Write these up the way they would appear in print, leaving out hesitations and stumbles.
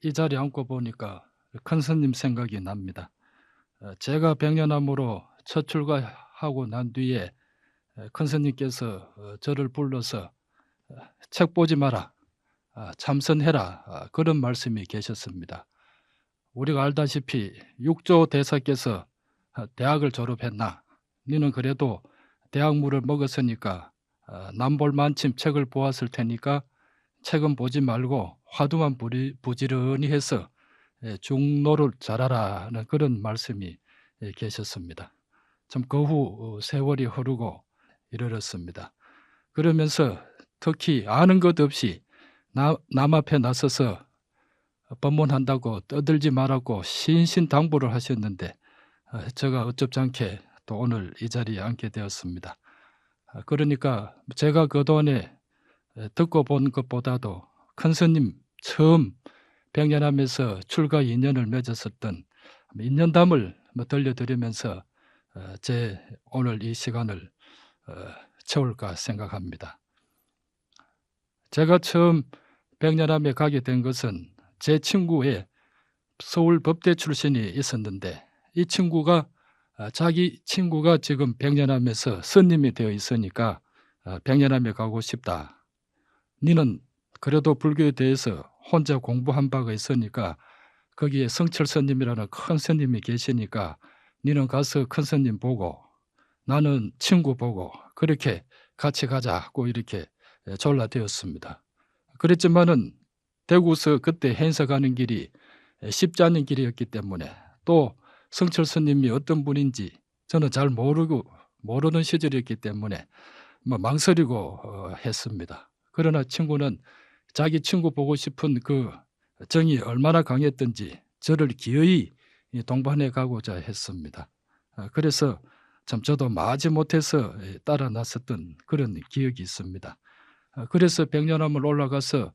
이 자리에 앉고 보니까 큰 스님 생각이 납니다. 제가 백년암으로 첫 출가하고 난 뒤에 큰 스님께서 저를 불러서 "책 보지 마라. 참선해라." 그런 말씀이 계셨습니다. 우리가 알다시피 육조 대사께서 "대학을 졸업했나? 너는 그래도 대학물을 먹었으니까 남볼만침 책을 보았을 테니까 책은 보지 말고 화두만 부지런히 해서 중노를 잘하라."는 그런 말씀이 계셨습니다. 참 그 후 세월이 흐르고 이르렀습니다. 그러면서 특히 아는 것 없이 남 앞에 나서서 법문한다고 떠들지 말라고 신신당부를 하셨는데 제가 어쩌지 않게 또 오늘 이 자리에 앉게 되었습니다. 그러니까 제가 그동안에 듣고 본 것보다도 큰 스님 처음 백년암에서 출가 인연을 맺었었던 인연담을 들려드리면서 제 오늘 이 시간을 채울까 생각합니다. 제가 처음 백년암에 가게 된 것은 제 친구의 서울 법대 출신이 있었는데 이 친구가 자기 친구가 지금 백년암에서 스님이 되어 있으니까 백년암에 가고 싶다. 니는 그래도 불교에 대해서 혼자 공부한 바가 있으니까 거기에 성철 스님이라는 큰 스님이 계시니까 니는 가서 큰 스님 보고 나는 친구 보고 그렇게 같이 가자고 이렇게 졸라되었습니다. 그랬지만은 대구서 그때 행사 가는 길이 쉽지 않은 길이었기 때문에 또 성철 스님이 어떤 분인지 저는 잘 모르는 시절이었기 때문에 망설이고 했습니다. 그러나 친구는 자기 친구 보고 싶은 그 정이 얼마나 강했던지 저를 기어이 동반해 가고자 했습니다. 그래서 참 저도 마지못해서 따라 나섰던 그런 기억이 있습니다. 그래서 백년암을 올라가서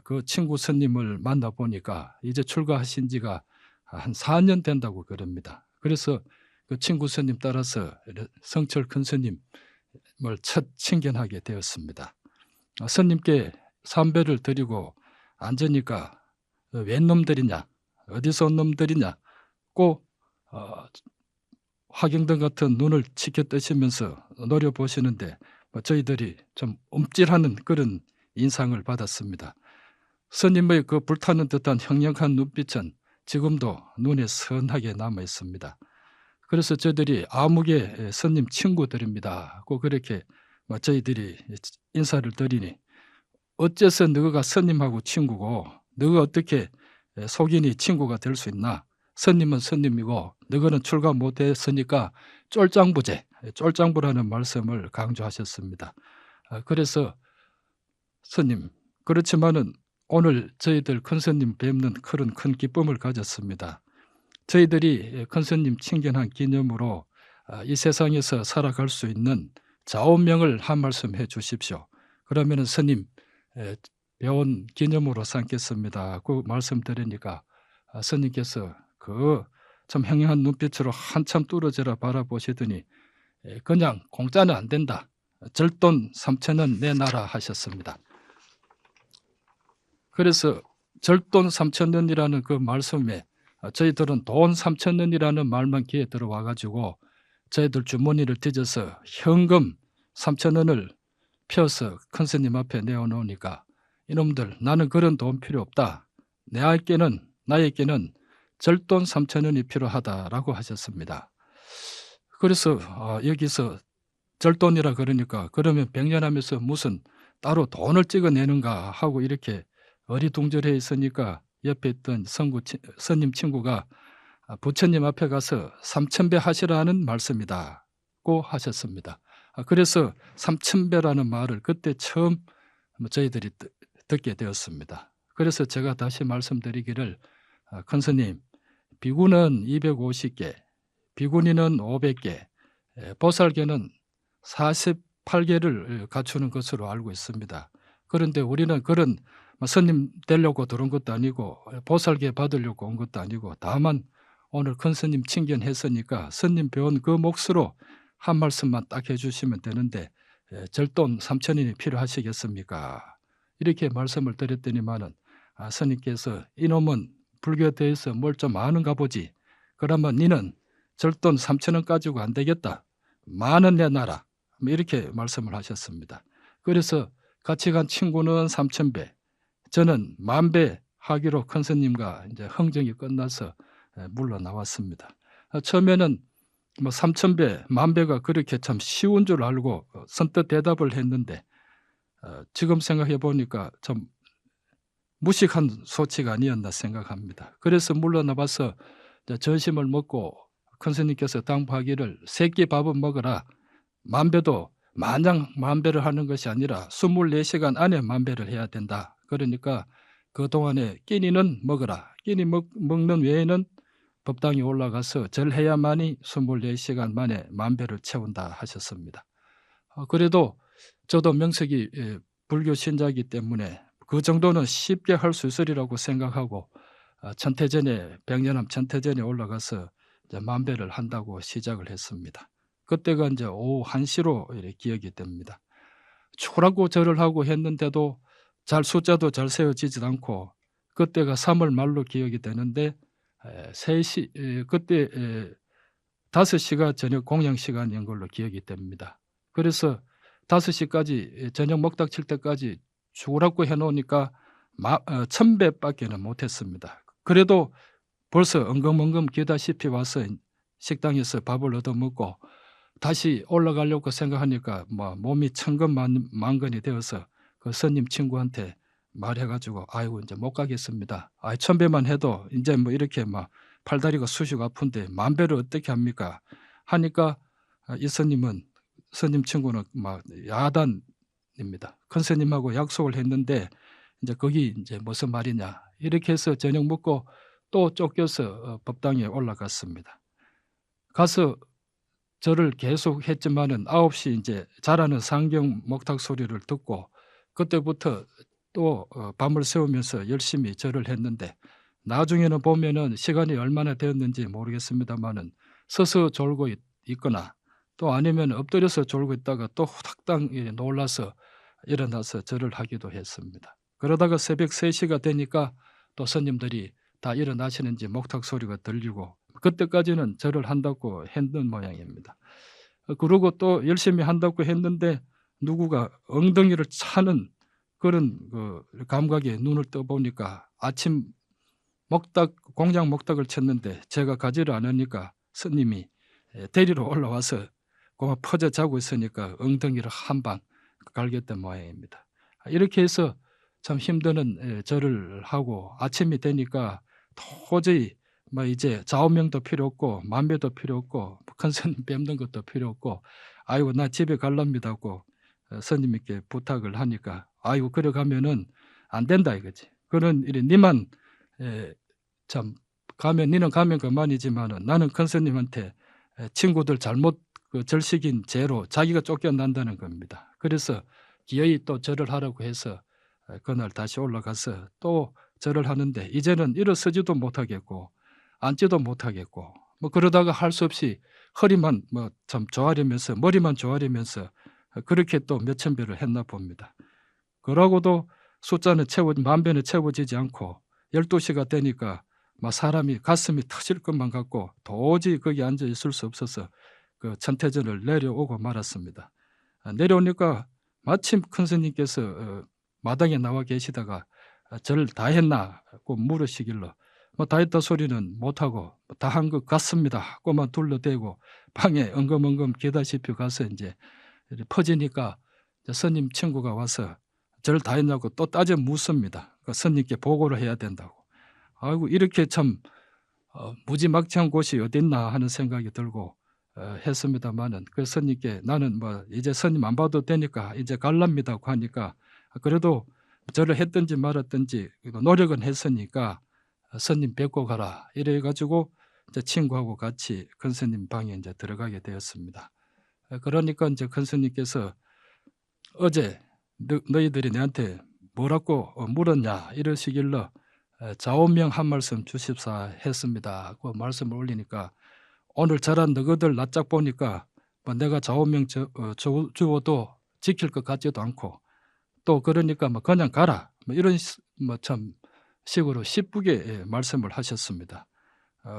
그 친구 스님을 만나 보니까 이제 출가하신 지가 한 4년 된다고 그럽니다. 그래서 그 친구 스님 따라서 성철 큰 스님을 첫 친견하게 되었습니다. 스님께 삼배를 드리고 앉으니까 웬 놈들이냐, 어디서 온 놈들이냐, 꼭 화경등 같은 눈을 치켜뜨시면서 노려보시는데 저희들이 좀 움찔하는 그런 인상을 받았습니다. 스님의 그 불타는 듯한 형령한 눈빛은 지금도 눈에 선하게 남아 있습니다. 그래서 저희들이 아무개 스님 친구들입니다. 꼭 그렇게 저희들이 인사를 드리니 어째서 너가 스님하고 친구고 너가 어떻게 속인이 친구가 될 수 있나? 스님은 스님이고 너희는 출가 못했으니까 쫄장부라는 말씀을 강조하셨습니다. 그래서 스님, 그렇지만은 오늘 저희들 큰 스님 뵙는 그런 큰 기쁨을 가졌습니다. 저희들이 큰 스님 친견한 기념으로 이 세상에서 살아갈 수 있는 좌우명을 한 말씀 해 주십시오. 그러면은 스님 배운 기념으로 삼겠습니다. 그 말씀드리니까 스님께서 그 참 행행한 눈빛으로 한참 뚫어져라 바라보시더니 그냥 공짜는 안 된다. 절돈 3,000원 내놔라 하셨습니다. 그래서 절돈 3,000원이라는 그 말씀에 저희들은 돈 3,000원이라는 말만 귀에 들어와 가지고 저희들 주머니를 뒤져서 현금 3,000원을 펴서 큰 스님 앞에 내어놓으니까 이놈들 나는 그런 돈 필요 없다. 나에게는 절돈 3,000원이 필요하다라고 하셨습니다. 그래서 여기서 절돈이라 그러니까 그러면 백년하면서 무슨 따로 돈을 찍어내는가 하고 이렇게 어리둥절해 있으니까 옆에 있던 스님 친구가 부처님 앞에 가서 3,000배 하시라는 말씀이다고 하셨습니다. 그래서 3,000배라는 말을 그때 처음 저희들이 듣게 되었습니다. 그래서 제가 다시 말씀드리기를 큰 스님, 비구는 250개, 비구니는 500개, 보살개는 48개를 갖추는 것으로 알고 있습니다. 그런데 우리는 그런 스님 되려고 들어온 것도 아니고 보살개 받으려고 온 것도 아니고 다만 오늘 큰 스님 친견했으니까 스님 배운 그 몫으로 한 말씀만 딱 해주시면 되는데 절돈 3,000원이 필요하시겠습니까? 이렇게 말씀을 드렸더니만은 스님께서 이놈은 불교에 대해서 뭘 좀 아는가 보지. 그러면 니는 절돈 3,000원 가지고 안 되겠다. 10,000원 내놔라. 이렇게 말씀을 하셨습니다. 그래서 같이 간 친구는 3,000배, 저는 10,000배 하기로 큰 스님과 이제 흥정이 끝나서 물러나왔습니다. 처음에는 뭐 3,000배, 10,000배가 그렇게 참 쉬운 줄 알고 선뜻 대답을 했는데 지금 생각해 보니까 좀 무식한 소치가 아니었나 생각합니다. 그래서 물러나와서 점심을 먹고 큰 스님께서 당부하기를 세끼 밥은 먹어라. 10,000배도 마냥 10,000배를 하는 것이 아니라 24시간 안에 10,000배를 해야 된다. 그러니까 그동안에 끼니는 먹어라. 끼니 먹는 외에는 법당에 올라가서 절해야만이 24시간 만에 10,000배를 채운다 하셨습니다. 그래도 저도 명색이 불교 신자이기 때문에 그 정도는 쉽게 할 수 있으리라고 생각하고 천태전에 백년암 천태전에 올라가서 이제 10,000배를 한다고 시작을 했습니다. 그때가 이제 오후 1시로 기억이 됩니다. 추라고 절을 하고 했는데도 숫자도 잘 세워지지 않고 그때가 3월 말로 기억이 되는데 3시 그때 5시가 저녁 공양 시간인 걸로 기억이 됩니다. 그래서 5시까지 저녁 먹다 칠 때까지 추라고 해놓으니까 1,000배밖에는 못했습니다. 그래도 벌써 엉금엉금 기다시피 와서 식당에서 밥을 얻어먹고 다시 올라가려고 생각하니까 뭐 몸이 천근만근이 되어서 그 스님 친구한테 말해가지고 아이고 이제 못 가겠습니다. 1,000배만 해도 이제 뭐 이렇게 막 팔다리가 쑤시고 아픈데 10,000배를 어떻게 합니까? 하니까 이 스님 친구는 막 야단입니다. 큰 스님하고 약속을 했는데 이제 거기 이제 무슨 말이냐 이렇게 해서 저녁 먹고 또 쫓겨서 법당에 올라갔습니다. 가서 절을 계속 했지만은 9시 이제 자라는 상경 목탁 소리를 듣고 그때부터 또 밤을 새우면서 열심히 절을 했는데 나중에는 보면은 시간이 얼마나 되었는지 모르겠습니다만은 서서 졸고 있거나 또 아니면 엎드려서 졸고 있다가 또 후닥당 놀라서 일어나서 절을 하기도 했습니다. 그러다가 새벽 3시가 되니까 또 스님들이 다 일어나시는지 목탁 소리가 들리고 그때까지는 절을 한다고 했는 모양입니다. 그러고 또 열심히 한다고 했는데 누구가 엉덩이를 차는 그런 감각에 눈을 떠보니까 아침 공장 목탁을 쳤는데 제가 가지를 않으니까 스님이 데리러 올라와서 고마 퍼져 자고 있으니까 엉덩이를 한 방 갈겼던 모양입니다. 이렇게 해서 참 힘드는 절을 하고 아침이 되니까 도저히 뭐 이제 좌우명도 필요 없고 10,000배도 필요 없고 큰 스님 뵙는 것도 필요 없고 아이고 나 집에 갈랍니다고 스님께 부탁을 하니까 아이고 그래 가면은 안 된다 이거지. 그런 일이 니만 참 가면 니는 가면 그만이지만은 나는 큰 스님한테 친구들 잘못 절식인 죄로 자기가 쫓겨난다는 겁니다. 그래서 기어이 또 절을 하라고 해서 그날 다시 올라가서 또 절을 하는데 이제는 일어서지도 못하겠고 앉지도 못하겠고 뭐 그러다가 할 수 없이 허리만 뭐 참 조아리면서 머리만 조아리면서 그렇게 또 몇천 배를 했나 봅니다. 그러고도 숫자는 10,000배는 채워지지 않고 12시가 되니까 막 사람이 가슴이 터질 것만 같고 도저히 거기 앉아 있을 수 없어서 그 천태전을 내려오고 말았습니다. 내려오니까 마침 큰 스님께서 마당에 나와 계시다가 절 다 했나고 물으시길로 뭐 다 했다 소리는 못하고 다 한 것 같습니다 하고만 둘러대고 방에 엉금엉금 기다시피 가서 이제 퍼지니까 스님 친구가 와서 절 다 했냐고 또 따져 묻습니다. 스님께 보고를 해야 된다고. 아이고 이렇게 참 무지막지한 곳이 어딨나 하는 생각이 들고 했습니다만은 그 스님께 나는 뭐 이제 스님 안 봐도 되니까 이제 갈랍니다고 하니까 그래도 절을 했든지 말았든지 노력은 했으니까 스님 뵙고 가라 이래 가지고 이제 친구하고 같이 큰 스님 방에 이제 들어가게 되었습니다. 그러니까 이제 큰 스님께서 어제 너희들이 내한테 뭐라고 물었냐 이러시길래 좌우명 한 말씀 주십사 했습니다. 그 말씀을 올리니까 오늘 저런 너희들 낯짝 보니까 뭐 내가 좌우명 주어도 지킬 것 같지도 않고 또 그러니까 뭐 그냥 가라 뭐 이런 뭐 참 식으로 시쁘게 말씀을 하셨습니다.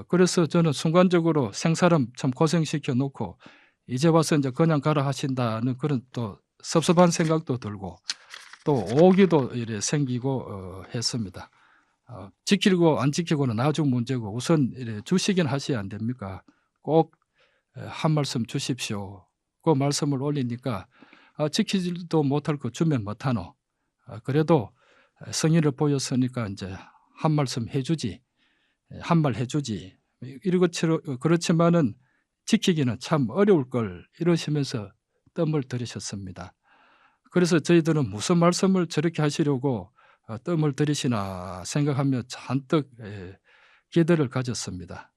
그래서 저는 순간적으로 생사람 참 고생시켜 놓고 이제 와서 이제 그냥 가라 하신다는 그런 또 섭섭한 생각도 들고 또 오기도 이래 생기고 했습니다. 지키고 안 지키고는 나중 문제고 우선 이래 주시긴 하셔야 안 됩니까? 꼭 한 말씀 주십시오. 그 말씀을 올리니까 지키지도 못할 거 주면 못하노. 그래도 성의를 보였으니까 이제 한 말씀 해주지, 한 말 해주지. 이것처럼 그렇지만은 지키기는 참 어려울 걸 이러시면서 뜸을 들이셨습니다. 그래서 저희들은 무슨 말씀을 저렇게 하시려고 뜸을 들이시나 생각하며 잔뜩 기대를 가졌습니다.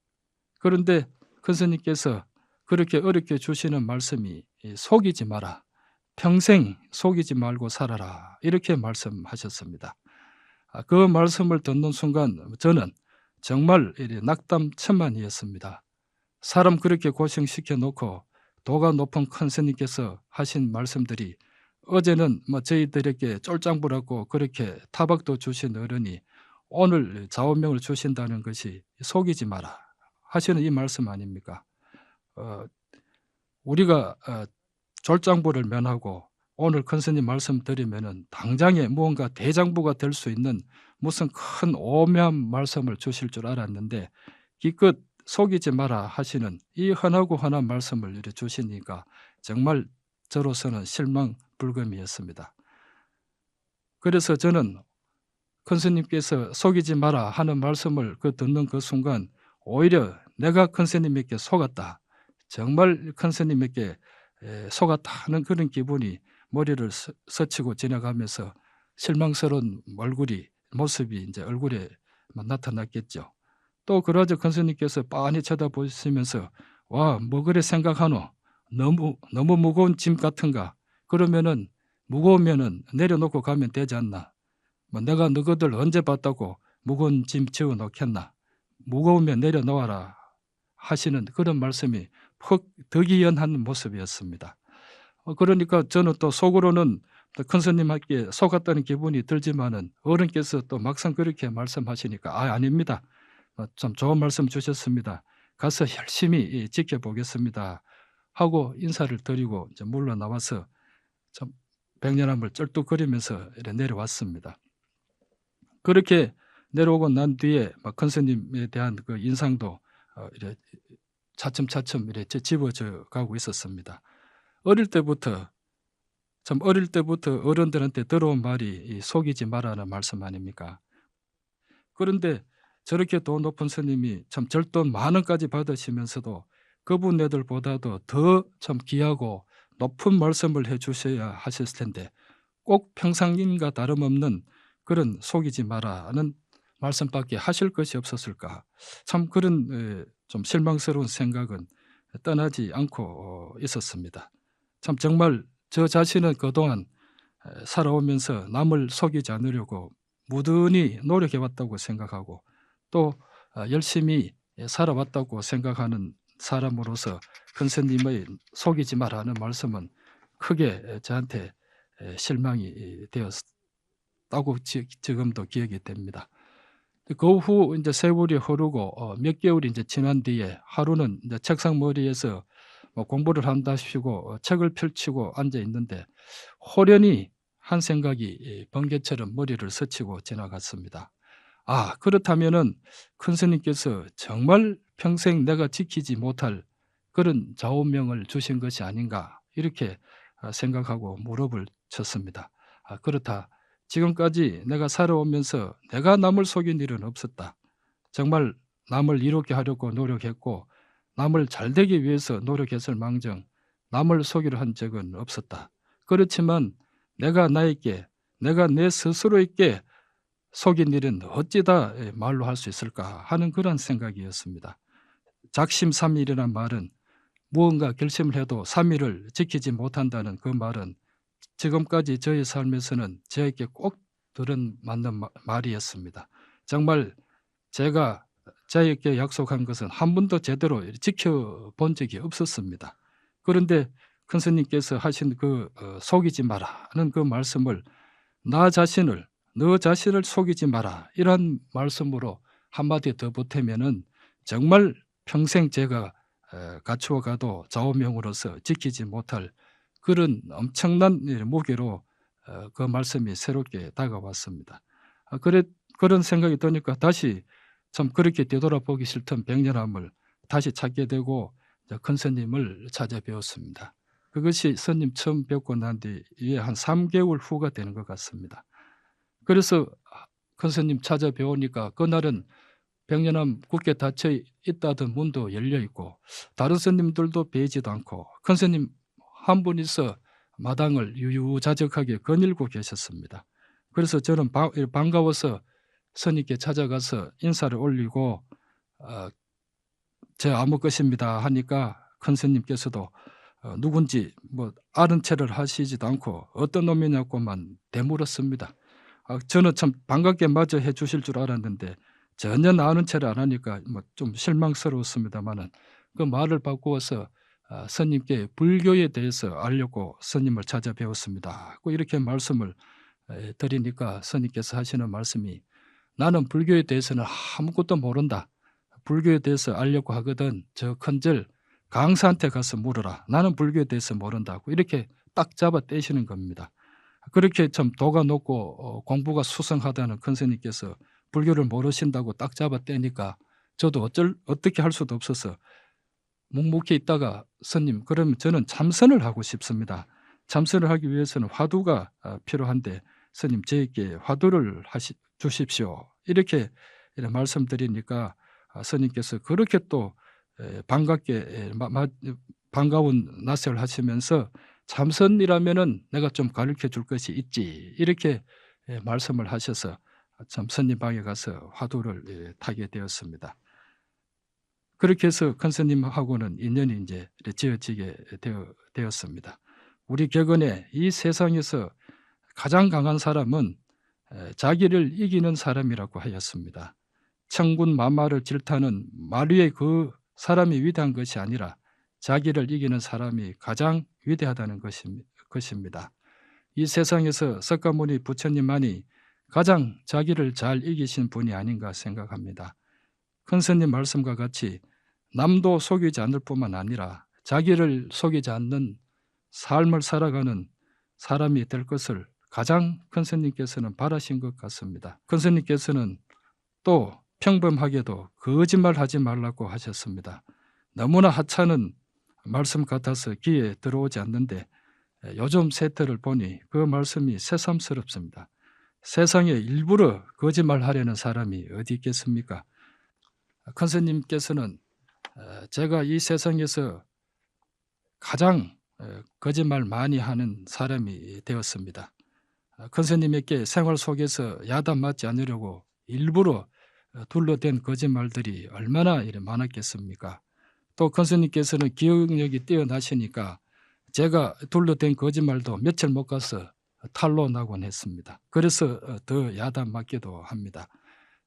그런데 큰 스님께서 그렇게 어렵게 주시는 말씀이 속이지 마라. 평생 속이지 말고 살아라. 이렇게 말씀하셨습니다. 그 말씀을 듣는 순간 저는 정말 낙담천만이었습니다. 사람 그렇게 고생시켜 놓고 도가 높은 큰 스님께서 하신 말씀들이 어제는 저희들에게 쫄짱부라고 그렇게 타박도 주신 어른이 오늘 좌우명을 주신다는 것이 속이지 마라 하시는 이 말씀 아닙니까? 우리가 졸장부를 면하고 오늘 큰 스님 말씀 드리면은 당장에 무언가 대장부가 될 수 있는 무슨 큰 오묘한 말씀을 주실 줄 알았는데 기껏 속이지 마라 하시는 이 흔하고 흔한 말씀을 이렇게 주시니까 정말 저로서는 실망불감이었습니다. 그래서 저는 큰 스님께서 속이지 마라 하는 말씀을 듣는 그 순간 오히려 내가 큰 스님에게 속았다. 정말 큰 스님에게 속았다 하는 그런 기분이 머리를 스치고 지나가면서 실망스러운 모습이 이제 얼굴에 나타났겠죠. 또 그러자 큰 스님께서 빤히 쳐다보시면서 와, 뭐 그래 생각하노? 너무 무거운 짐 같은가? 그러면은 무거우면은 내려놓고 가면 되지 않나? 내가 너희들 언제 봤다고 무거운 짐 지어 놓겠나? 무거우면 내려놓아라 하시는 그런 말씀이 퍽 덕이연한 모습이었습니다. 그러니까 저는 또 속으로는 큰 스님께 속았다는 기분이 들지만은 어른께서 또 막상 그렇게 말씀하시니까 아닙니다. 참 좋은 말씀 주셨습니다. 가서 열심히 지켜보겠습니다. 하고 인사를 드리고 이제 물러나와서 참 백년함을 쩔뚝거리면서 내려왔습니다. 그렇게 내려오고 난 뒤에 큰 스님에 대한 그 인상도 이래 차츰차츰 이렇게 집어져 가고 있었습니다. 어릴 때부터 어른들한테 들어온 말이 속이지 마라는 말씀 아닙니까? 그런데 저렇게 돈 높은 스님이 참 절돈 10,000원까지 받으시면서도 그분 애들보다도 더 참 귀하고 높은 말씀을 해 주셔야 하셨을 텐데 꼭 평상인과 다름없는 그런 속이지 마라는 말씀밖에 하실 것이 없었을까. 참 그런 좀 실망스러운 생각은 떠나지 않고 있었습니다. 참 정말 저 자신은 그동안 살아오면서 남을 속이지 않으려고 무던히 노력해 왔다고 생각하고 또 열심히 살아왔다고 생각하는 사람으로서 큰 스님의 속이지 마라는 말씀은 크게 저한테 실망이 되었다고 지금도 기억이 됩니다. 그 후 이제 세월이 흐르고 몇 개월이 이제 지난 뒤에 하루는 이제 책상 머리에서 공부를 한다시고 책을 펼치고 앉아 있는데 호련히 한 생각이 번개처럼 머리를 스치고 지나갔습니다. 그렇다면은 큰 스님께서 정말 평생 내가 지키지 못할 그런 좌우명을 주신 것이 아닌가 이렇게 생각하고 무릎을 쳤습니다. 그렇다. 지금까지 내가 살아오면서 내가 남을 속인 일은 없었다. 정말 남을 이롭게 하려고 노력했고 남을 잘되기 위해서 노력했을 망정 남을 속이려 한 적은 없었다. 그렇지만 내가 내 스스로에게 속인 일은 어찌다 말로 할 수 있을까 하는 그런 생각이었습니다. 작심삼일이란 말은 무언가 결심을 해도 3일을 지키지 못한다는 그 말은 지금까지 저의 삶에서는 저에게 꼭 들은 맞는 말이었습니다. 정말 제가 저에게 약속한 것은 한 번도 제대로 지켜본 적이 없었습니다. 그런데 큰 스님께서 하신 그 속이지 마라는 그 말씀을 나 자신을 너 자신을 속이지 마라. 이런 말씀으로 한마디 더 보태면은 정말 평생 제가 갖추어 가도 좌우명으로서 지키지 못할 그런 엄청난 무게로 그 말씀이 새롭게 다가왔습니다. 그래 그런 생각이 드니까 다시 참 그렇게 되돌아보기 싫던 백년함을 다시 찾게 되고 이제 큰 스님을 찾아뵈었습니다. 그것이 스님 처음 뵙고 난 뒤에 한 3개월 후가 되는 것 같습니다. 그래서 큰 스님 찾아뵈오니까 그날은 백년암 굳게 닫혀 있다던 문도 열려 있고 다른 스님들도 뵈지도 않고 큰 스님 한 분이서 마당을 유유자적하게 거닐고 계셨습니다. 그래서 저는 반가워서 스님께 찾아가서 인사를 올리고 제 아무 것입니다 하니까 큰 스님께서도 누군지 뭐 아는 체를 하시지도 않고 어떤 놈이냐고만 되물었습니다. 저는 참 반갑게 맞아 해 주실 줄 알았는데 전혀 아는 체를 안 하니까 뭐 좀 실망스러웠습니다마는 그 말을 바꾸어서 스님께 불교에 대해서 알려고 스님을 찾아뵈었습니다. 꼭 이렇게 말씀을 드리니까 스님께서 하시는 말씀이 "나는 불교에 대해서는 아무것도 모른다. 불교에 대해서 알려고 하거든 저 큰절 강사한테 가서 물어라. 나는 불교에 대해서 모른다고." 이렇게 딱 잡아 떼시는 겁니다. 그렇게 참 도가 높고 공부가 수성하다는 큰 스님께서 불교를 모르신다고 딱 잡아 떼니까 저도 어떻게 할 수도 없어서 묵묵히 있다가 "스님 그러면 저는 참선을 하고 싶습니다. 참선을 하기 위해서는 화두가 필요한데 스님 저에게 화두를 주십시오." 이렇게 말씀드리니까 스님께서 그렇게 또 반갑게 반가운 낯을 하시면서 "참선이라면은 내가 좀 가르쳐 줄 것이 있지." 이렇게 말씀을 하셔서 참 스님 방에 가서 화두를 타게 되었습니다. 그렇게 해서 큰 스님하고는 인연이 인제 지어지게 되었습니다. 우리 격언에 "이 세상에서 가장 강한 사람은 자기를 이기는 사람이라고 하였습니다. 천군 만마를 질타는 말 위에 그 사람이 위대한 것이 아니라 자기를 이기는 사람이 가장 위대하다는 것입니다. 이 세상에서 석가모니 부처님만이 가장 자기를 잘 이기신 분이 아닌가 생각합니다. 큰 스님 말씀과 같이 남도 속이지 않을 뿐만 아니라 자기를 속이지 않는 삶을 살아가는 사람이 될 것을 가장 큰 스님께서는 바라신 것 같습니다. 큰 스님께서는 또 평범하게도 거짓말하지 말라고 하셨습니다. 너무나 하찮은 말씀 같아서 귀에 들어오지 않는데 요즘 세태를 보니 그 말씀이 새삼스럽습니다. 세상에 일부러 거짓말하려는 사람이 어디 있겠습니까? 큰 스님께서는 제가 이 세상에서 가장 거짓말 많이 하는 사람이 되었습니다. 큰 스님에게 생활 속에서 야단 맞지 않으려고 일부러 둘러댄 거짓말들이 얼마나 많았겠습니까? 또 큰 스님께서는 기억력이 뛰어나시니까 제가 둘러댄 거짓말도 며칠 못 가서 탄로 나곤 했습니다. 그래서 더 야단 맞기도 합니다.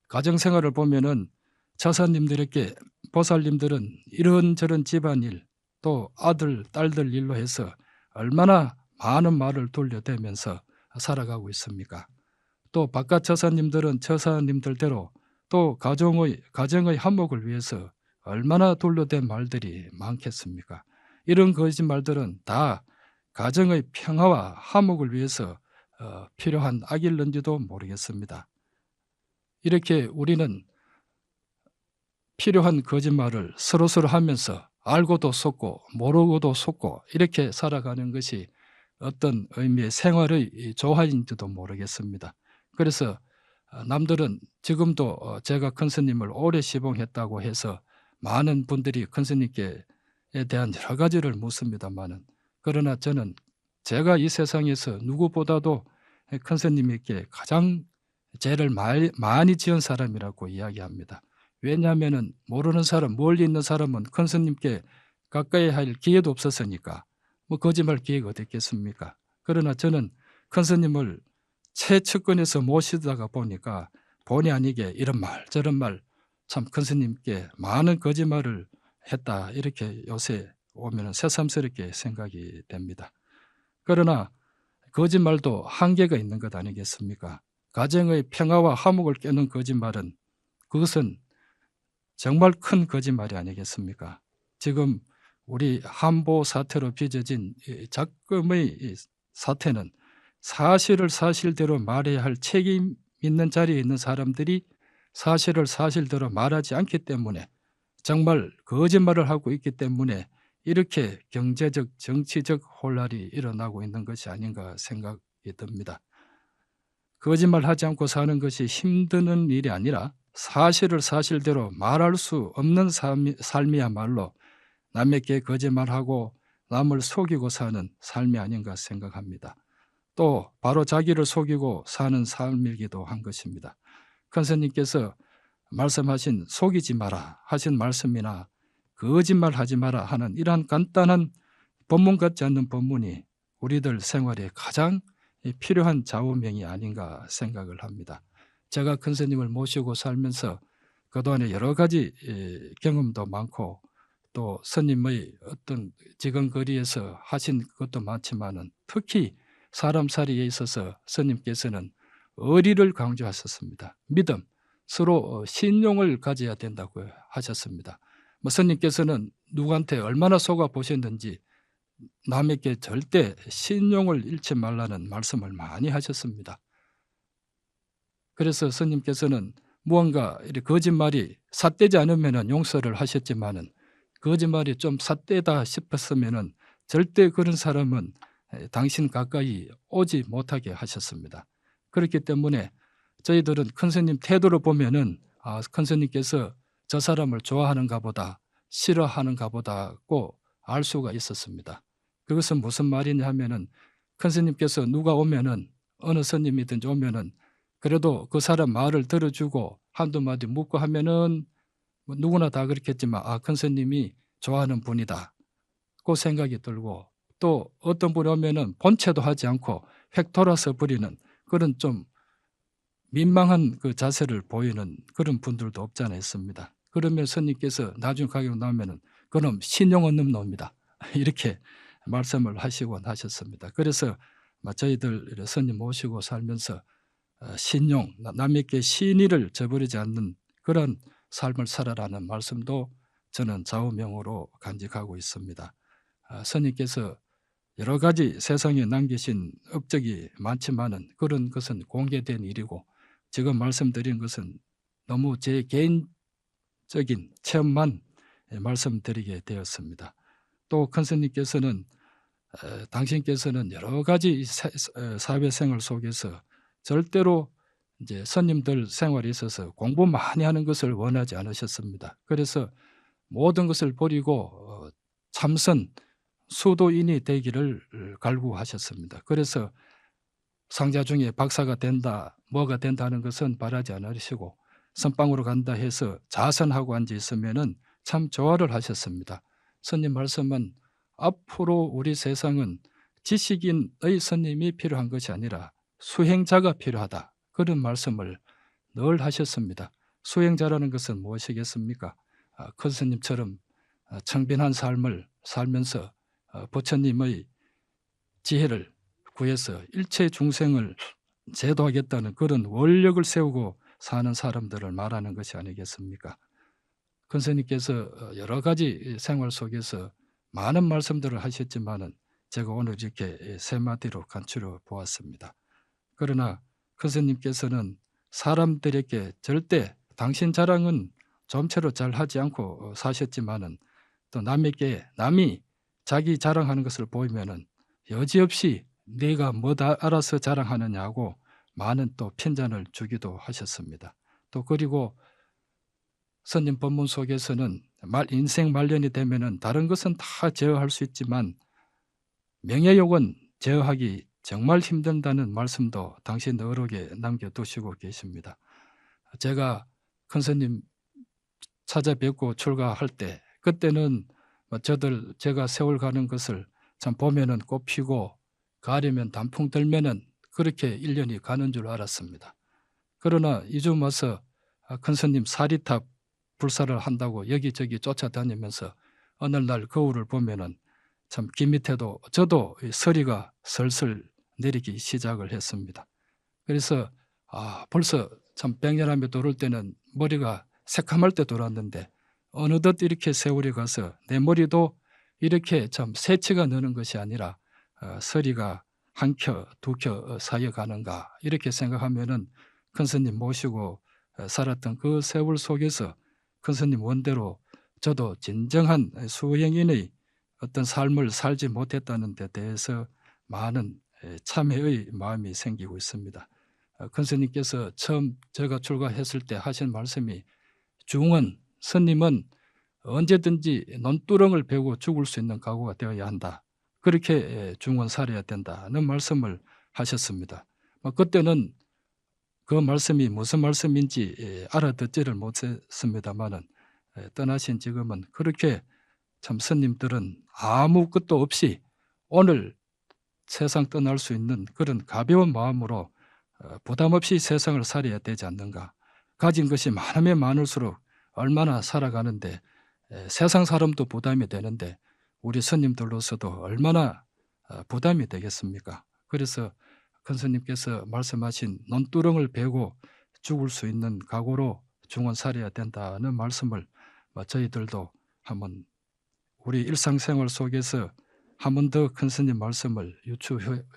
가정생활을 보면은 처사님들에게 보살님들은 이런저런 집안일 또 아들 딸들 일로 해서 얼마나 많은 말을 돌려대면서 살아가고 있습니까? 또 바깥 처사님들은 처사님들대로 또 가정의 한목을 위해서 얼마나 돌려댄 말들이 많겠습니까? 이런 거짓말들은 다 가정의 평화와 화목을 위해서 필요한 악일런지도 모르겠습니다. 이렇게 우리는 필요한 거짓말을 서로서로 하면서 알고도 속고 모르고도 속고 이렇게 살아가는 것이 어떤 의미의 생활의 조화인지도 모르겠습니다. 그래서 남들은 지금도 제가 큰 스님을 오래 시봉했다고 해서 많은 분들이 큰 스님께 대한 여러 가지를 묻습니다마는 그러나 저는 제가 이 세상에서 누구보다도 큰 스님에게 가장 죄를 많이 지은 사람이라고 이야기합니다. 왜냐하면은 모르는 사람, 멀리 있는 사람은 큰 스님께 가까이 할 기회도 없었으니까 뭐 거짓말 기회가 어디 있겠습니까? 그러나 저는 큰 스님을 최측근에서 모시다가 보니까 본의 아니게 이런 말 저런 말 참 큰 스님께 많은 거짓말을 했다 이렇게 요새 오면은 새삼스럽게 생각이 됩니다. 그러나 거짓말도 한계가 있는 것 아니겠습니까? 가정의 평화와 화목을 깨는 거짓말은 그것은 정말 큰 거짓말이 아니겠습니까? 지금 우리 한보 사태로 빚어진 이 작금의 이 사태는 사실을 사실대로 말해야 할 책임 있는 자리에 있는 사람들이 사실을 사실대로 말하지 않기 때문에, 정말 거짓말을 하고 있기 때문에 이렇게 경제적, 정치적 혼란이 일어나고 있는 것이 아닌가 생각이 듭니다. 거짓말하지 않고 사는 것이 힘드는 일이 아니라 사실을 사실대로 말할 수 없는 삶이야말로 남에게 거짓말하고 남을 속이고 사는 삶이 아닌가 생각합니다. 또 바로 자기를 속이고 사는 삶이기도 한 것입니다. 큰 스님께서 말씀하신 속이지 마라 하신 말씀이나 거짓말하지 마라 하는 이러한 간단한 법문 같지 않는 법문이 우리들 생활에 가장 필요한 좌우명이 아닌가 생각을 합니다. 제가 큰 스님을 모시고 살면서 그동안에 여러 가지 경험도 많고 또 스님의 어떤 지근거리에서 하신 것도 많지만은 특히 사람 살이에 있어서 스님께서는 의리를 강조하셨습니다. 믿음, 서로 신용을 가져야 된다고 하셨습니다. 스님께서는 누구한테 얼마나 속아 보셨는지 남에게 절대 신용을 잃지 말라는 말씀을 많이 하셨습니다. 그래서 스님께서는 무언가 이렇게 거짓말이 삿되지 않으면 용서를 하셨지만은 거짓말이 좀 삿되다 싶었으면은 절대 그런 사람은 당신 가까이 오지 못하게 하셨습니다. 그렇기 때문에 저희들은 큰 스님 태도를 보면은 큰 스님께서 저 사람을 좋아하는가 보다, 싫어하는가 보다고 알 수가 있었습니다. 그것은 무슨 말이냐 하면은 큰 스님께서 누가 오면은 어느 스님이든지 오면은 그래도 그 사람 말을 들어주고 한두 마디 묻고 하면은 뭐 누구나 다 그렇겠지만 큰 스님이 좋아하는 분이다 그 생각이 들고, 또 어떤 분이 오면은 본체도 하지 않고 획 돌아서 버리는 그런 좀 민망한 그 자세를 보이는 그런 분들도 없지 않아 있습니다. 그러면 스님께서 나중에 가게 나오면은 그놈 신용 없는 놈이다 이렇게 말씀을 하시곤 하셨습니다. 그래서 저희들 스님 모시고 살면서 신용, 남에게 신의를 저버리지 않는 그런 삶을 살아라는 말씀도 저는 좌우명으로 간직하고 있습니다. 스님께서 여러 가지 세상에 남기신 업적이 많지만은 그런 것은 공개된 일이고 지금 말씀드린 것은 너무 제 개인적인 체험만 말씀드리게 되었습니다. 또 큰 스님께서는 당신께서는 여러 가지 사회생활 속에서 절대로 이제 스님들 생활에 있어서 공부 많이 하는 것을 원하지 않으셨습니다. 그래서 모든 것을 버리고 참선 수도인이 되기를 갈구하셨습니다. 그래서 상자 중에 박사가 된다, 뭐가 된다는 것은 바라지 않으시고 선방으로 간다 해서 자선하고 앉아 있으면은 참 좋아를 하셨습니다. 스님 말씀은 앞으로 우리 세상은 지식인의 스님이 필요한 것이 아니라 수행자가 필요하다. 그런 말씀을 늘 하셨습니다. 수행자라는 것은 무엇이겠습니까? 큰 스님처럼 청빈한 삶을 살면서 부처님의 지혜를 구해서 일체 중생을 제도하겠다는 그런 원력을 세우고 사는 사람들을 말하는 것이 아니겠습니까? 큰 스님께서 여러 가지 생활 속에서 많은 말씀들을 하셨지만은 제가 오늘 이렇게 세 마디로 간추려 보았습니다. 그러나 큰 스님께서는 사람들에게 절대 당신 자랑은 좀처럼 잘 하지 않고 사셨지만은 또 남이 자기 자랑하는 것을 보이면은 여지없이 네가 뭐다 알아서 자랑하느냐고 많은 또 핀잔을 주기도 하셨습니다. 또 그리고 스님 법문 속에서는 인생 말년이 되면은 다른 것은 다 제어할 수 있지만 명예욕은 제어하기 정말 힘든다는 말씀도 당신 어록에 남겨두시고 계십니다. 제가 큰 스님 찾아뵙고 출가할 때 그때는 제가 세월 가는 것을 참 보면은 꽃 피고 가려면 단풍 들면은 그렇게 1년이 가는 줄 알았습니다. 그러나 이쯤 와서 큰 스님 사리탑 불사를 한다고 여기저기 쫓아다니면서 어느 날 거울을 보면은 참 귀 밑에도 저도 서리가 슬슬 내리기 시작을 했습니다. 그래서 벌써 참 백년하며 돌을 때는 머리가 새카말 때 돌았는데 어느덧 이렇게 세월이 가서 내 머리도 이렇게 참 새치가 느는 것이 아니라 서리가 한 켜, 두 켜 사이에 가는가 이렇게 생각하면은 큰 스님 모시고 살았던 그 세월 속에서 큰 스님 원대로 저도 진정한 수행인의 어떤 삶을 살지 못했다는 데 대해서 많은 참회의 마음이 생기고 있습니다. 큰 스님께서 처음 제가 출가했을 때 하신 말씀이 중원, 스님은 언제든지 논두렁을 베고 죽을 수 있는 각오가 되어야 한다. 그렇게 중원 살아야 된다는 말씀을 하셨습니다. 그때는 그 말씀이 무슨 말씀인지 알아듣지를 못했습니다만은 떠나신 지금은 그렇게 참 스님들은 아무것도 없이 오늘 세상 떠날 수 있는 그런 가벼운 마음으로 부담 없이 세상을 살아야 되지 않는가. 가진 것이 많으면 많을수록 얼마나 살아가는데 세상 사람도 부담이 되는데 우리 스님들로서도 얼마나 부담이 되겠습니까? 그래서 큰 스님께서 말씀하신 논두렁을 베고 죽을 수 있는 각오로 중원 살아야 된다는 말씀을 저희들도 한번 우리 일상생활 속에서 한 번 더 큰 스님 말씀을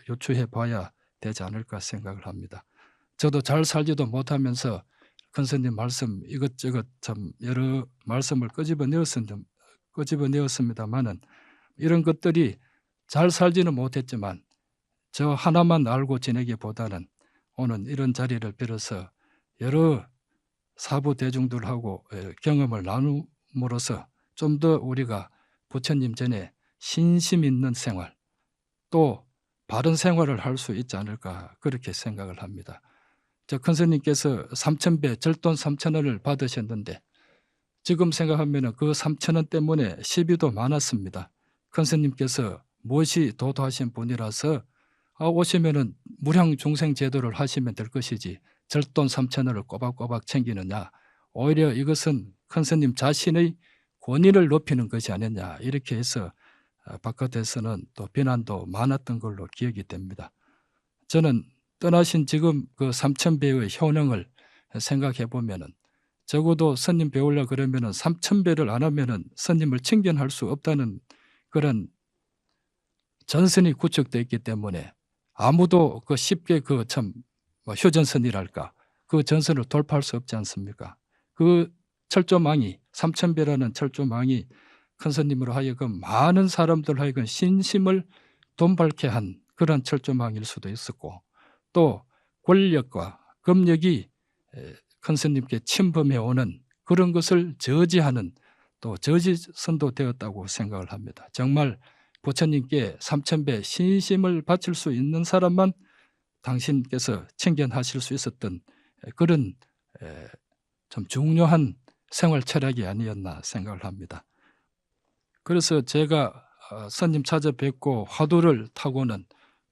유추해 봐야 되지 않을까 생각을 합니다. 저도 잘 살지도 못하면서 큰 스님 말씀 이것저것 참 여러 말씀을 끄집어내었습니다만은 이런 것들이 잘 살지는 못했지만 저 하나만 알고 지내기보다는 오늘 이런 자리를 빌어서 여러 사부 대중들하고 경험을 나눔으로써 좀 더 우리가 부처님 전에 신심 있는 생활 또 바른 생활을 할 수 있지 않을까 그렇게 생각을 합니다. 저 큰 스님께서 3,000배 절돈 3,000원을 받으셨는데 지금 생각하면 그 3,000원 때문에 시비도 많았습니다. 큰 스님께서 무엇이 도도하신 분이라서 오시면은 무량중생 제도를 하시면 될 것이지 절돈 3,000원을 꼬박꼬박 챙기느냐. 오히려 이것은 큰 스님 자신의 권위를 높이는 것이 아니냐. 이렇게 해서 바깥에서는 또 비난도 많았던 걸로 기억이 됩니다. 저는 떠나신 지금 그 3,000배의 효능을 생각해 보면은 적어도 스님 배우려 그러면은 3,000배를 안 하면은 스님을 칭견할 수 없다는 그런 전선이 구축되어 있기 때문에 아무도 그 쉽게 그 참 휴전선이랄까 그 전선을 돌파할 수 없지 않습니까? 그 철조망이 3,000배라는 철조망이 큰 스님으로 하여금 많은 사람들 하여금 신심을 돈밟게 한 그런 철조망일 수도 있었고 또 권력과 검력이 큰 스님께 침범해 오는 그런 것을 저지하는 또 저지선도 되었다고 생각을 합니다. 정말 부처님께 3,000배 신심을 바칠 수 있는 사람만 당신께서 챙겨하실 수 있었던 그런 좀 중요한 생활 철학이 아니었나 생각을 합니다. 그래서 제가 스님 찾아뵙고 화두를 타고는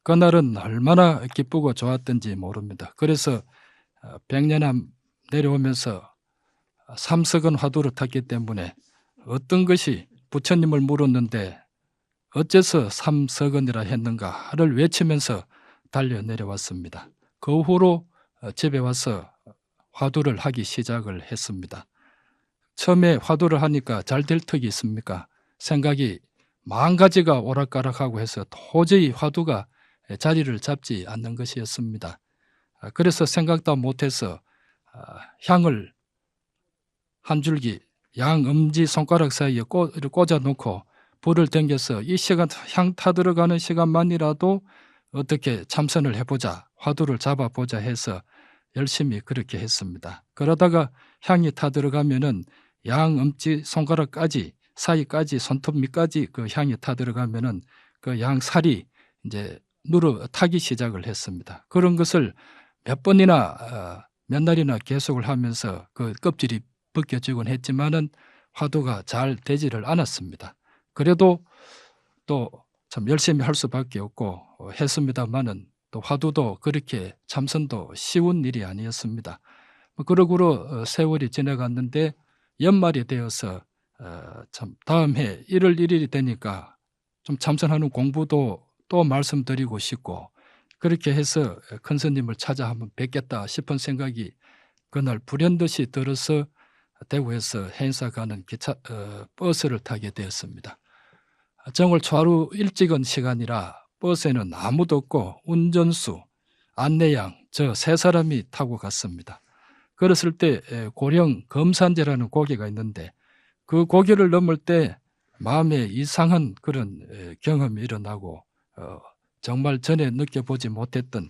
그날은 얼마나 기쁘고 좋았던지 모릅니다. 그래서 백년암 내려오면서 삼석은 화두를 탔기 때문에 어떤 것이 부처님을 물었는데 어째서 삼석은이라 했는가를 외치면서 달려 내려왔습니다. 그 후로 집에 와서 화두를 하기 시작을 했습니다. 처음에 화두를 하니까 잘 될 턱이 있습니까? 생각이 만 가지가 오락가락하고 해서 도저히 화두가 자리를 잡지 않는 것이었습니다. 그래서 생각도 못해서 향을 한 줄기 양 엄지 손가락 사이에 꽂아 놓고 불을 댕겨서 이 시간 향 타들어가는 시간만이라도 어떻게 참선을 해보자 화두를 잡아보자 해서 열심히 그렇게 했습니다. 그러다가 향이 타들어가면은 양 엄지 손가락까지 사이까지 손톱 밑까지 그 향이 타들어가면은 그 양 살이 이제 누르 타기 시작을 했습니다. 그런 것을 몇 번이나 몇 날이나 계속을 하면서 그 껍질이 벗겨지곤 했지만은 화두가 잘 되지를 않았습니다. 그래도 또 참 열심히 할 수밖에 없고 했습니다만은 또 화두도 그렇게 참선도 쉬운 일이 아니었습니다. 그러고로 세월이 지나갔는데 연말이 되어서 참 다음 해 1월 1일이 되니까 좀 참선하는 공부도 또 말씀드리고 싶고 그렇게 해서 큰 스님을 찾아 한번 뵙겠다 싶은 생각이 그날 불현듯이 들어서 대구에서 해인사 가는 버스를 타게 되었습니다. 정월 초하루 일찍은 시간이라 버스에는 아무도 없고 운전수, 안내양 저 세 사람이 타고 갔습니다. 그랬을 때 고령 검산제라는 고개가 있는데 그 고개를 넘을 때 마음에 이상한 그런 경험이 일어나고 정말 전에 느껴보지 못했던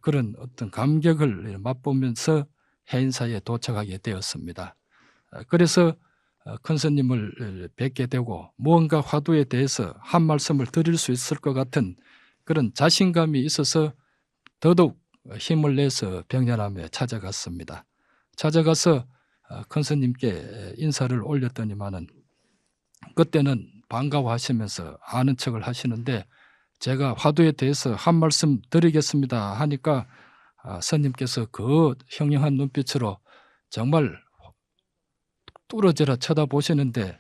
그런 어떤 감격을 맛보면서 해인사에 도착하게 되었습니다. 그래서 큰 스님을 뵙게 되고 무언가 화두에 대해서 한 말씀을 드릴 수 있을 것 같은 그런 자신감이 있어서 더더욱 힘을 내서 병련함에 찾아갔습니다. 찾아가서 큰 스님께 인사를 올렸더니만은 그때는 반가워하시면서 아는 척을 하시는데 제가 화두에 대해서 한 말씀 드리겠습니다 하니까 스님께서 그 형령한 눈빛으로 정말 뚫어져라 쳐다보시는데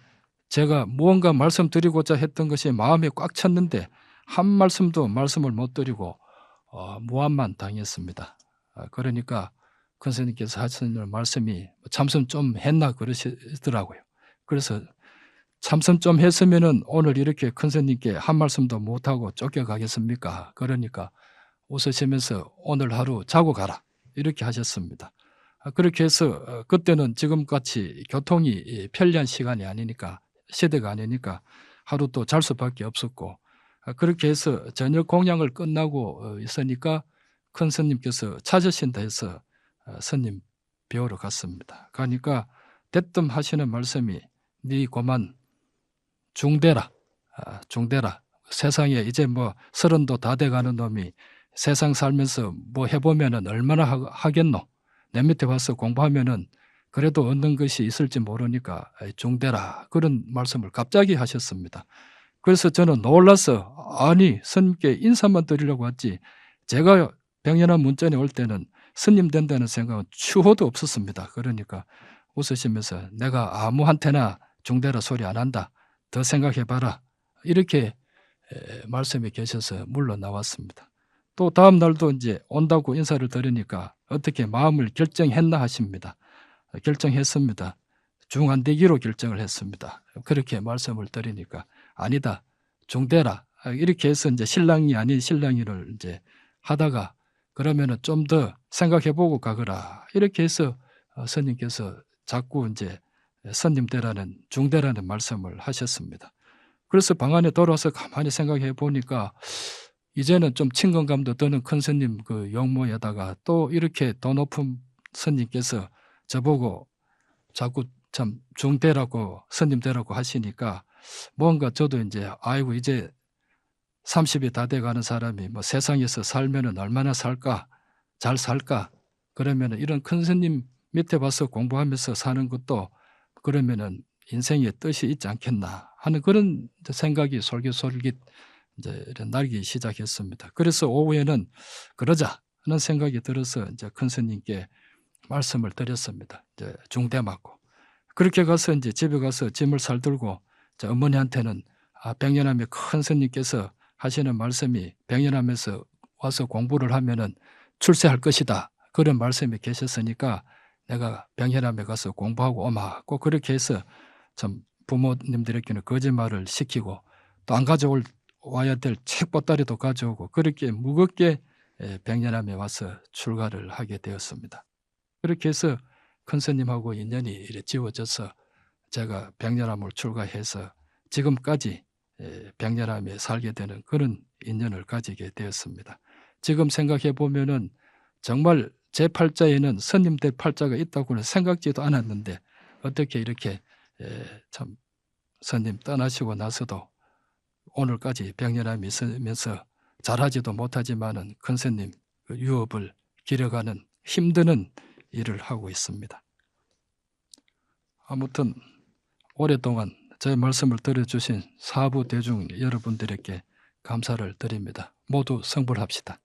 제가 무언가 말씀드리고자 했던 것이 마음에 꽉 찼는데 한 말씀도 말씀을 못 드리고 무안만 당했습니다. 그러니까 큰 스님께서 하시는 말씀이 참선 좀 했나 그러시더라고요. 그래서 참선 좀 했으면은 오늘 이렇게 큰 스님께 한 말씀도 못하고 쫓겨가겠습니까? 그러니까 웃으시면서 오늘 하루 자고 가라 이렇게 하셨습니다. 그렇게 해서 그때는 지금같이 교통이 편리한 시간이 아니니까 시대가 아니니까 하루 또 잘 수밖에 없었고 그렇게 해서 저녁 공양을 끝나고 있으니까 큰 스님께서 찾으신다 해서 스님 뵈러 갔습니다. 가니까 대뜸 하시는 말씀이 네 고만 중대라. 중대라. 세상에 이제 뭐 30도 다 돼가는 놈이 세상 살면서 뭐 해보면은 얼마나 하겠노. 내 밑에 와서 공부하면은 그래도 얻는 것이 있을지 모르니까 중대라. 그런 말씀을 갑자기 하셨습니다. 그래서 저는 놀라서 아니 스님께 인사만 드리려고 왔지 제가 병연한 문전에 올 때는 스님 된다는 생각은 추호도 없었습니다. 그러니까 웃으시면서 내가 아무한테나 중대라 소리 안 한다. 더 생각해봐라. 이렇게 말씀이 계셔서 물러나왔습니다. 또 다음 날도 이제 온다고 인사를 드리니까 어떻게 마음을 결정했나 하십니다. 결정했습니다. 중안되기로 결정을 했습니다. 그렇게 말씀을 드리니까 아니다. 중대라. 이렇게 해서 이제 신랑이 아닌 신랑이를 이제 하다가 그러면은 좀 더 생각해보고 가거라. 이렇게 해서 스님께서 자꾸 이제 스님대라는 중대라는 말씀을 하셨습니다. 그래서 방 안에 돌아와서 가만히 생각해 보니까 이제는 좀 친근감도 드는 큰 스님 그 용모에다가 또 이렇게 더 높은 스님께서 저보고 자꾸 참 중대라고 스님대라고 하시니까 뭔가 저도 이제 아이고 이제 30이 다 돼가는 사람이 뭐 세상에서 살면은 얼마나 살까 잘 살까 그러면은 이런 큰 스님 밑에 와서 공부하면서 사는 것도 그러면은 인생의 뜻이 있지 않겠나 하는 그런 생각이 솔깃솔깃 이제 날기 시작했습니다. 그래서 오후에는 그러자 하는 생각이 들어서 이제 큰 스님께 말씀을 드렸습니다. 이제 중대 맞고 그렇게 가서 이제 집에 가서 짐을 잘 들고 어머니한테는 백년함의 큰 스님께서 하시는 말씀이 백년함에서 와서 공부를 하면은 출세할 것이다. 그런 말씀이 계셨으니까 내가 백년함에 가서 공부하고 오마. 꼭 그렇게 해서 참 부모님들에게는 거짓말을 시키고 또 안 가져와야 될 책 보따리도 가져오고 그렇게 무겁게 백년함에 와서 출가를 하게 되었습니다. 그렇게 해서 큰 스님하고 인연이 이래 지워져서 제가 백년함을 출가해서 지금까지 백년함에 살게 되는 그런 인연을 가지게 되었습니다. 지금 생각해 보면은 정말 제 팔자에는 스님들 팔자가 있다고는 생각지도 않았는데 어떻게 이렇게 참 스님 떠나시고 나서도 오늘까지 백년함이 있으면서 잘하지도 못하지만은 큰 스님 유업을 기려가는 힘드는 일을 하고 있습니다. 아무튼 오랫동안 제 말씀을 들어주신 사부 대중 여러분들에게 감사를 드립니다. 모두 성불합시다.